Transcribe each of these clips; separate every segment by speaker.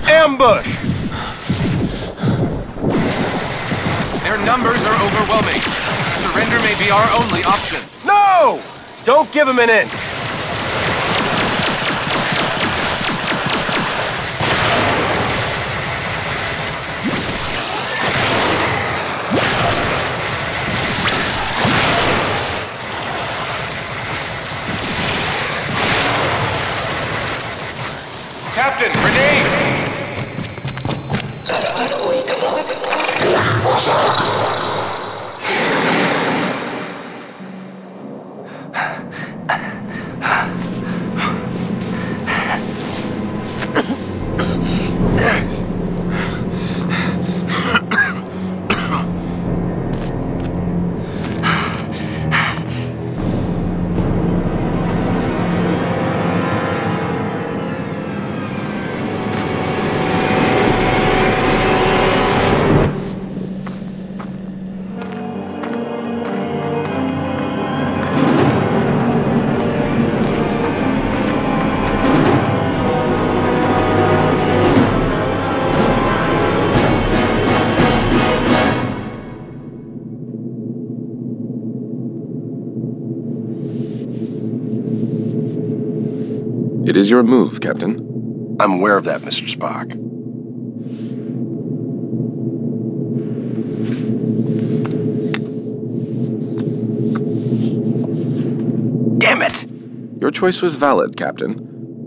Speaker 1: Ambush!
Speaker 2: Their numbers are overwhelming. Surrender may be our only option.
Speaker 1: No! Don't give him an inch!
Speaker 2: Captain, grenade!
Speaker 3: It is your move, Captain.
Speaker 1: I'm aware of that, Mr. Spock. Damn it!
Speaker 3: Your choice was valid, Captain,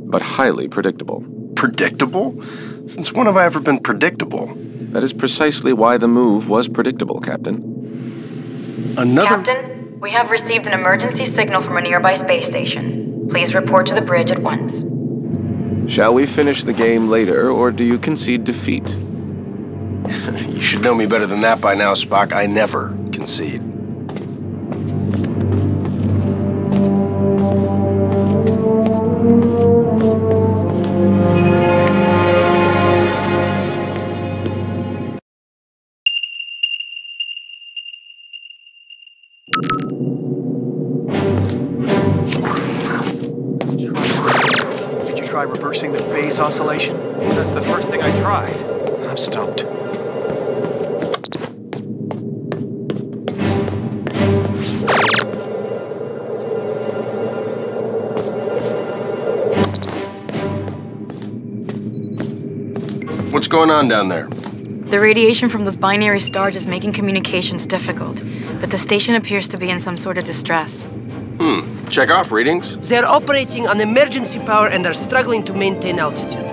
Speaker 3: but highly predictable.
Speaker 1: Predictable? Since when have I ever been predictable?
Speaker 3: That is precisely why the move was predictable, Captain.
Speaker 4: Captain, we have received an emergency signal from a nearby space station. Please report to the bridge at once.
Speaker 3: Shall we finish the game later, or do you concede defeat?
Speaker 1: You should know me better than that by now, Spock. I never concede.
Speaker 5: Try reversing the phase oscillation?
Speaker 6: That's the first thing I tried.
Speaker 5: I'm stumped.
Speaker 1: What's going on down there?
Speaker 4: The radiation from those binary stars is making communications difficult, but the station appears to be in some sort of distress.
Speaker 1: Check off readings.
Speaker 7: They're operating on emergency power and are struggling to maintain altitude.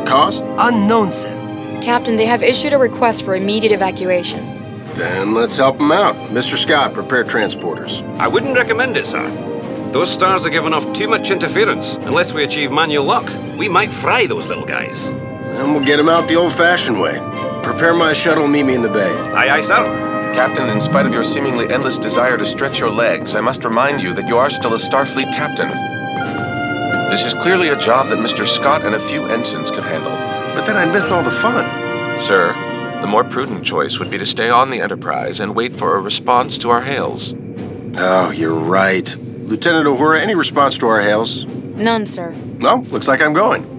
Speaker 1: Cause?
Speaker 7: Unknown, sir.
Speaker 4: Captain, they have issued a request for immediate evacuation.
Speaker 1: Then let's help them out. Mr. Scott, prepare transporters.
Speaker 6: I wouldn't recommend it, sir. Those stars are giving off too much interference. Unless we achieve manual lock, we might fry those little guys.
Speaker 1: Then we'll get them out the old-fashioned way. Prepare my shuttle, meet me in the bay.
Speaker 6: Aye, aye, sir.
Speaker 3: Captain, in spite of your seemingly endless desire to stretch your legs, I must remind you that you are still a Starfleet captain. This is clearly a job that Mr. Scott and a few ensigns could handle.
Speaker 1: But then I'd miss all the fun.
Speaker 3: Sir, the more prudent choice would be to stay on the Enterprise and wait for a response to our hails.
Speaker 1: Oh, you're right. Lieutenant Uhura, any response to our hails?
Speaker 4: None, sir.
Speaker 1: No, looks like I'm going.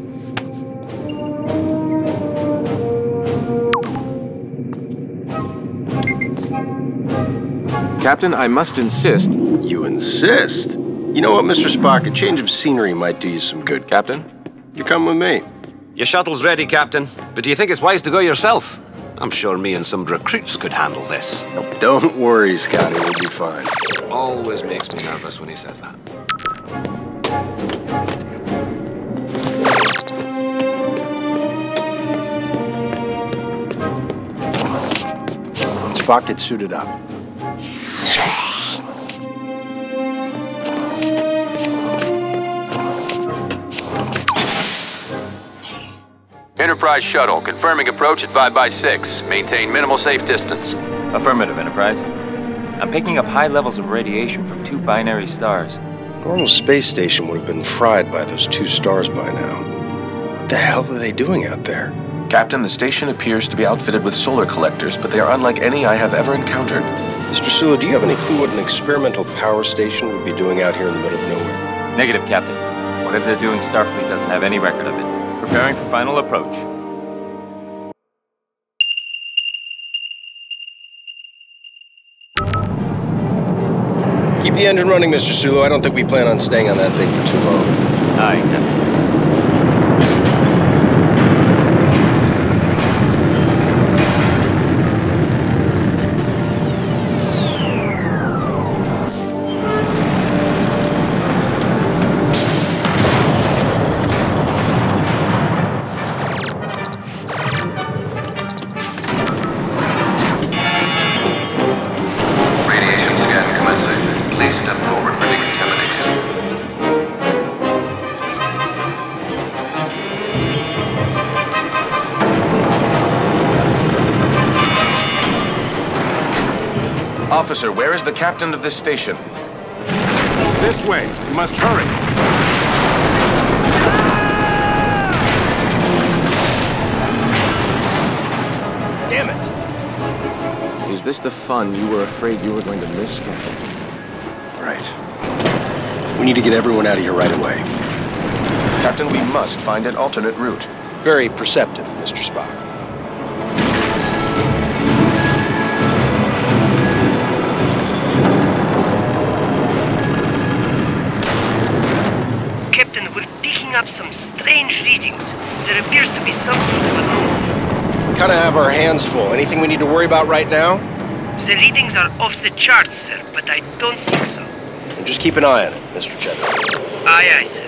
Speaker 3: Captain, I must insist.
Speaker 1: You insist? You know what, Mr. Spock? A change of scenery might do you some good.
Speaker 3: Captain?
Speaker 1: You come with me.
Speaker 6: Your shuttle's ready, Captain. But do you think it's wise to go yourself? I'm sure me and some recruits could handle this.
Speaker 1: Don't worry, Scotty. We'll be fine.
Speaker 6: Always makes me nervous when he says that.
Speaker 1: Spock, get suited up.
Speaker 8: Enterprise shuttle, confirming approach at 5x6. Maintain minimal safe distance.
Speaker 9: Affirmative, Enterprise. I'm picking up high levels of radiation from 2 binary stars.
Speaker 1: A normal space station would have been fried by those 2 stars by now. What the hell are they doing out there?
Speaker 3: Captain, the station appears to be outfitted with solar collectors, but they are unlike any I have ever encountered.
Speaker 1: Mr. Sulu, do you have any clue what an experimental power station would be doing out here in the middle of nowhere?
Speaker 9: Negative, Captain. Whatever they're doing, Starfleet doesn't have any record of it. Preparing for final approach.
Speaker 1: the engine running, Mr. Sulu. I don't think we plan on staying on that thing for too long.
Speaker 9: Aye, Captain.
Speaker 8: Radiation scan commencing. Please step forward for decontamination.
Speaker 3: Officer, where is the captain of this station?
Speaker 10: This way. We must hurry.
Speaker 1: Damn it!
Speaker 2: Is this the fun you were afraid you were going to miss, Captain?
Speaker 1: Right. We need to get everyone out of here right away.
Speaker 3: Captain, we must find an alternate route.
Speaker 1: Very perceptive, Mr. Spock.
Speaker 7: Captain, we're picking up some strange readings. There appears to be some sort of anomaly.
Speaker 1: We kind of have our hands full. Anything we need to worry about right now?
Speaker 7: The readings are off the charts, sir, but I don't think so.
Speaker 1: Well, just keep an eye on it, Mr. General.
Speaker 7: Aye, aye, sir.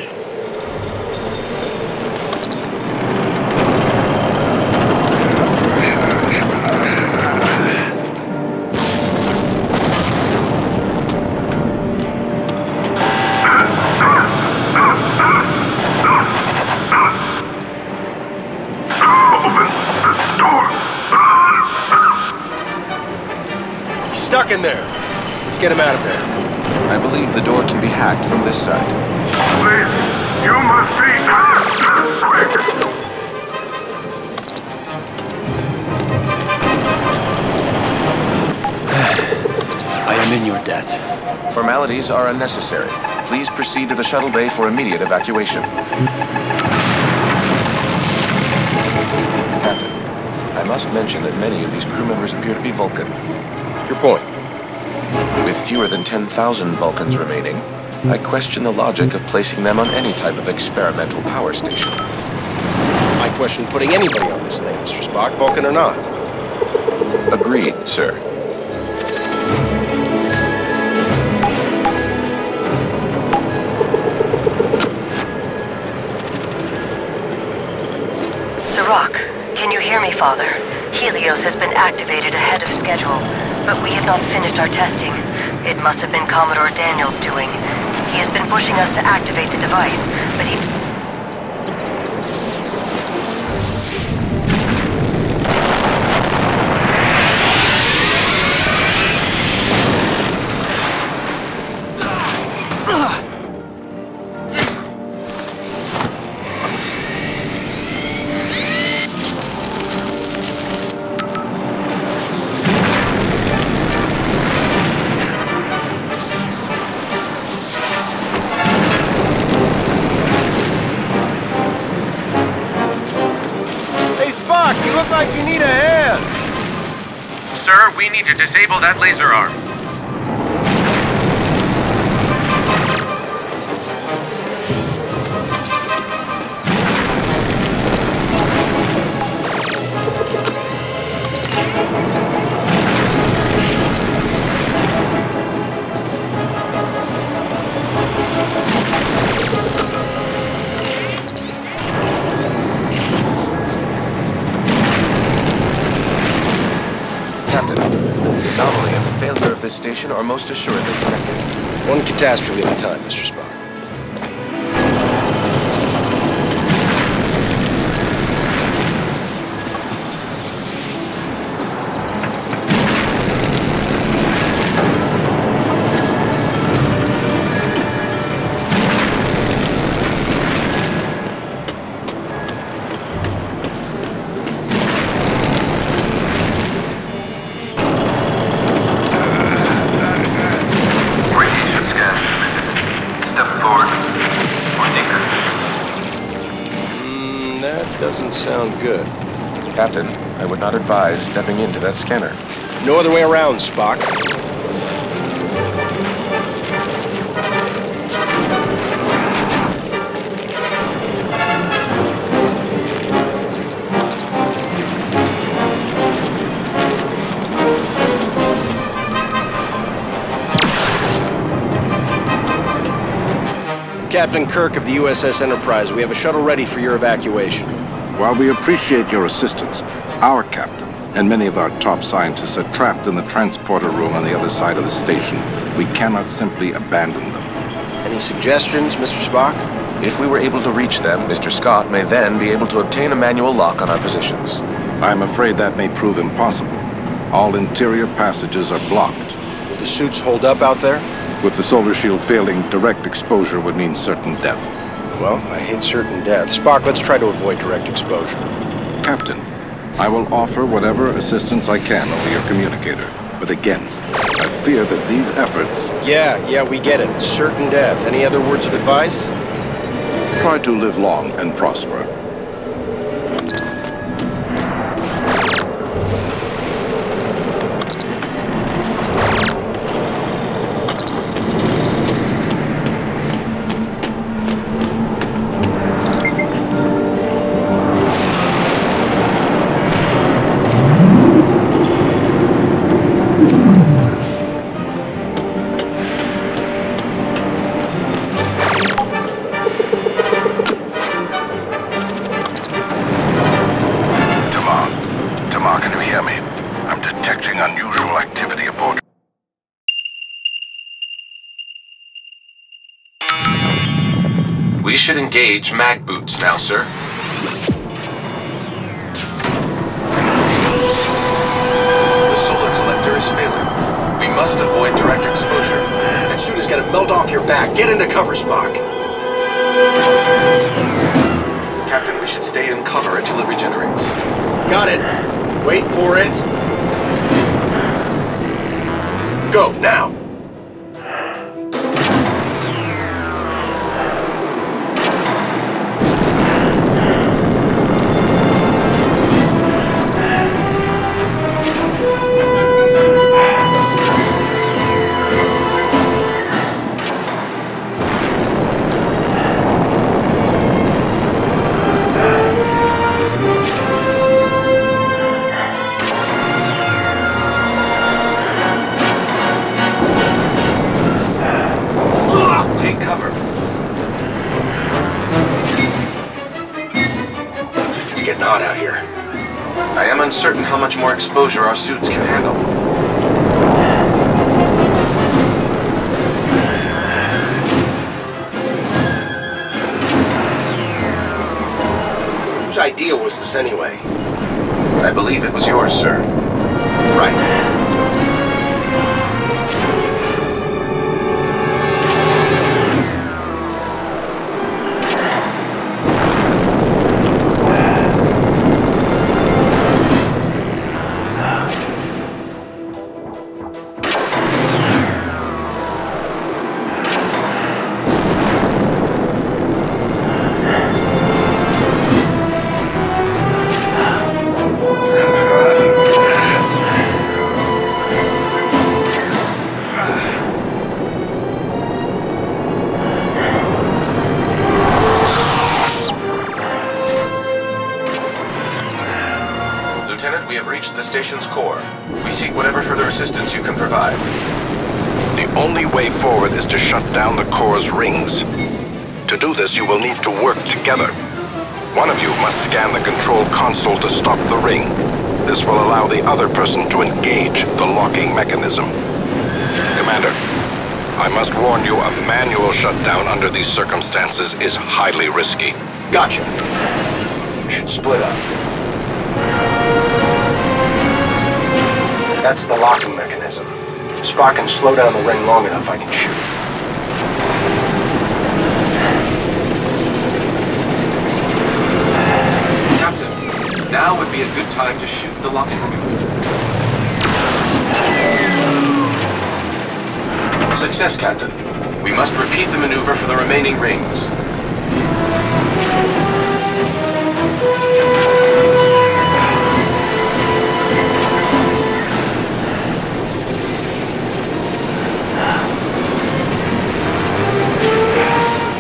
Speaker 1: He's stuck in there. Let's get him out of there.
Speaker 3: I believe the door can be hacked from this side.
Speaker 10: Please, you must be quick.
Speaker 1: I am in your debt.
Speaker 3: Formalities are unnecessary. Please proceed to the shuttle bay for immediate evacuation. Captain, I must mention that many of these crew members appear to be Vulcan.
Speaker 1: Your point.
Speaker 3: With fewer than 10,000 Vulcans remaining, I question the logic of placing them on any type of experimental power station.
Speaker 1: I question putting anybody on this thing, Mr. Spock, Vulcan or not.
Speaker 3: Agreed, sir.
Speaker 11: Sirach, can you hear me, Father? Helios has been activated ahead of schedule, but we have not finished our testing. It must have been Commodore Daniels' doing. He has been pushing us to activate the device, but he...
Speaker 1: You look like you need a hand.
Speaker 8: Sir, we need to disable that laser arm.
Speaker 3: This station are most assuredly connected.
Speaker 1: One catastrophe at a time, Mr. Spock. Doesn't sound good.
Speaker 3: Captain, I would not advise stepping into that scanner.
Speaker 1: No other way around, Spock. Captain Kirk of the USS Enterprise. We have a shuttle ready for your evacuation.
Speaker 12: While we appreciate your assistance, our captain and many of our top scientists are trapped in the transporter room on the other side of the station. We cannot simply abandon them.
Speaker 1: Any suggestions, Mr. Spock?
Speaker 3: If we were able to reach them, Mr. Scott may then be able to obtain a manual lock on our positions.
Speaker 12: I'm afraid that may prove impossible. All interior passages are blocked.
Speaker 1: Will the suits hold up out there?
Speaker 12: With the solar shield failing, direct exposure would mean certain death.
Speaker 1: Well, I hate certain death. Spock, let's try to avoid direct exposure.
Speaker 12: Captain, I will offer whatever assistance I can over your communicator. But again, I fear that these efforts...
Speaker 1: Yeah, we get it. Certain death. Any other words of advice?
Speaker 12: Try to live long and prosper.
Speaker 3: We should engage mag boots now, sir. The solar collector is failing. We must avoid direct exposure.
Speaker 1: That suit is gonna melt off your back. Get into cover, Spock.
Speaker 3: Captain, we should stay in cover until it regenerates.
Speaker 1: Got it. Wait for it. Go, now!
Speaker 3: Getting hot out here. I am uncertain how much more exposure our suits can handle.
Speaker 1: Whose idea was this anyway?
Speaker 3: I believe it was yours, sir.
Speaker 1: Right.
Speaker 3: Lieutenant, we have reached the station's core. We seek whatever further assistance you can provide.
Speaker 12: The only way forward is to shut down the core's rings. To do this, you will need to work together. One of you must scan the control console to stop the ring. This will allow the other person to engage the locking mechanism. Commander, I must warn you, a manual shutdown under these circumstances is highly risky.
Speaker 1: Gotcha. We should split up. That's the locking mechanism. Spock can slow down the ring long enough, I can shoot.
Speaker 3: Captain, now would be a good time to shoot the locking mechanism. Success, Captain. We must repeat the maneuver for the remaining rings.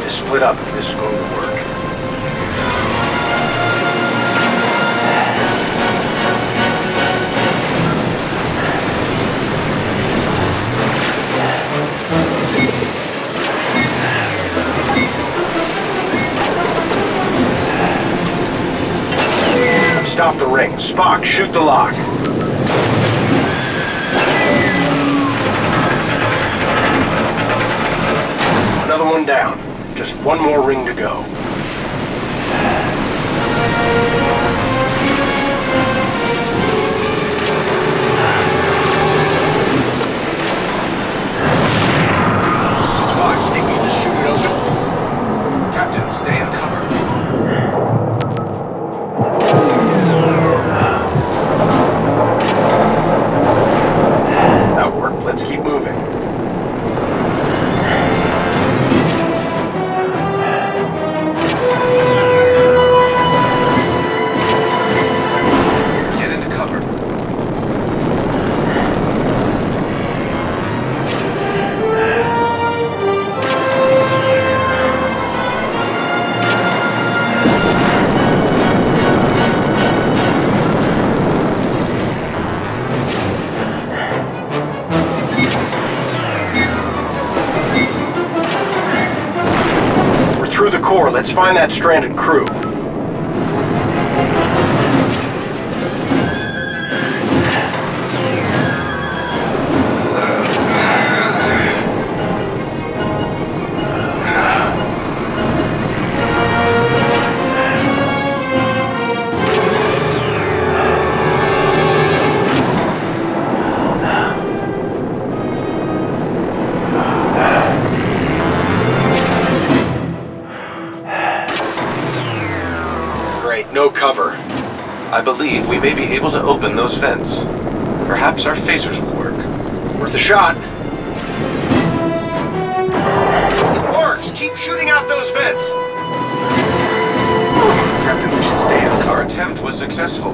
Speaker 1: Split up if this is going to work. off the ring. Spock, shoot the lock. Another one down. Just one more ring to go. Spock, you think we can just shoot it open?
Speaker 2: Captain, stay in cover.
Speaker 1: That worked. Let's keep moving.
Speaker 2: Get into cover.
Speaker 1: Through the core, let's find that stranded crew. No cover.
Speaker 3: I believe we may be able to open those vents. Perhaps our phasers will work.
Speaker 1: Worth a shot. It works! Keep shooting out those vents!
Speaker 3: Captain, we should stay in. Our attempt was successful.